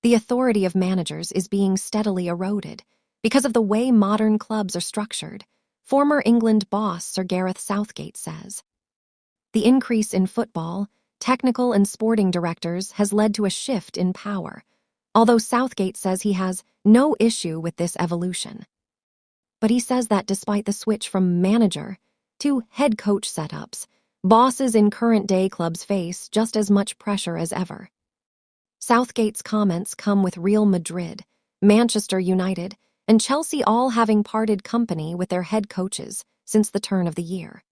The authority of managers is being steadily eroded because of the way modern clubs are structured, former England boss Sir Gareth Southgate says. The increase in football, technical and sporting directors has led to a shift in power, although Southgate says he has no issue with this evolution. But he says that despite the switch from manager to head coach setups, bosses in current-day clubs face just as much pressure as ever. Southgate's comments come with Real Madrid, Manchester United, and Chelsea all having parted company with their head coaches since the turn of the year.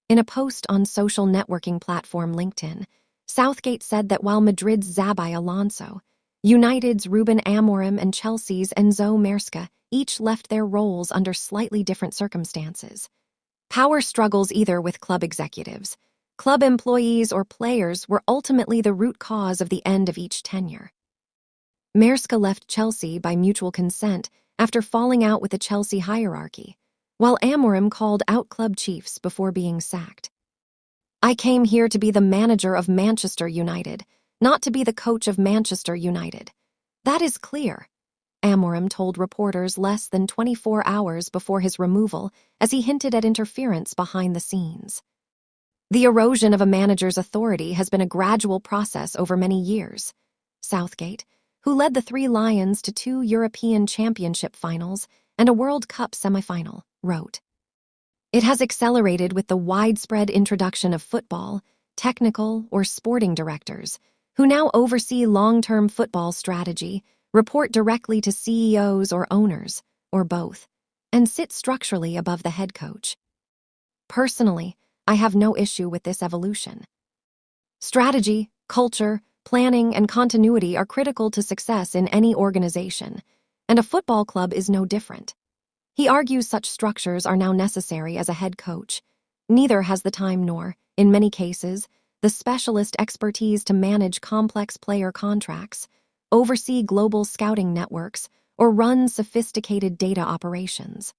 In a post on social networking platform LinkedIn, Southgate said that while Madrid's Xabi Alonso, United's Ruben Amorim, and Chelsea's Enzo Maresca each left their roles under slightly different circumstances, power struggles either with club executives, club employees, or players were ultimately the root cause of the end of each tenure. Maresca left Chelsea by mutual consent after falling out with the Chelsea hierarchy, while Amorim called out club chiefs before being sacked. "I came here to be the manager of Manchester United, not to be the coach of Manchester United. That is clear," Amorim told reporters less than 24 hours before his removal, as he hinted at interference behind the scenes. The erosion of a manager's authority has been a gradual process over many years. Southgate, who led the Three Lions to 2 European Championship finals and a World Cup semifinal, wrote, "It has accelerated with the widespread introduction of football, technical, or sporting directors, who now oversee long-term football strategy, report directly to CEOs or owners, or both, and sit structurally above the head coach. Personally, I have no issue with this evolution. Strategy, culture, planning, and continuity are critical to success in any organization, and a football club is no different." He argues such structures are now necessary as a head coach. Neither has the time nor, in many cases, the specialist expertise to manage complex player contracts, oversee global scouting networks, or run sophisticated data operations.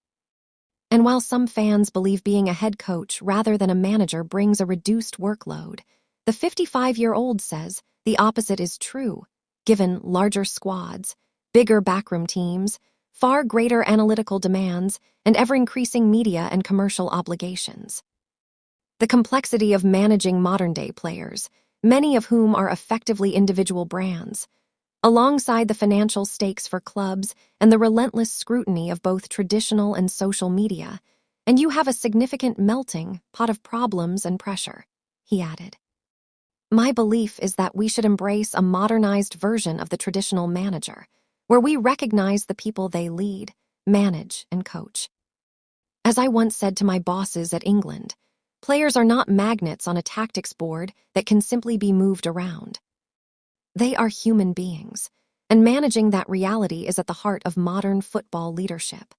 And while some fans believe being a head coach rather than a manager brings a reduced workload, the 55-year-old says the opposite is true, given larger squads, bigger backroom teams, far greater analytical demands, and ever-increasing media and commercial obligations. The complexity of managing modern-day players, many of whom are effectively individual brands, alongside the financial stakes for clubs and the relentless scrutiny of both traditional and social media, and you have a significant melting pot of problems and pressure," he added. "My belief is that we should embrace a modernized version of the traditional manager, where we recognize the people they lead, manage, and coach. As I once said to my bosses at England, players are not magnets on a tactics board that can simply be moved around. They are human beings, and managing that reality is at the heart of modern football leadership."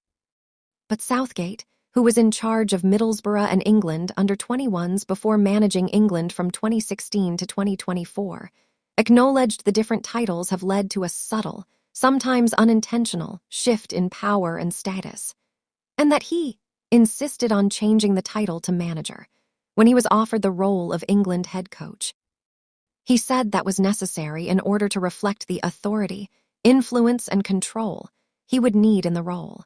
But Southgate, who was in charge of Middlesbrough and England under-21s before managing England from 2016 to 2024, acknowledged the different titles have led to a subtle, sometimes unintentional, shift in power and status, and that he insisted on changing the title to manager when he was offered the role of England head coach. He said that was necessary in order to reflect the authority, influence, and control he would need in the role.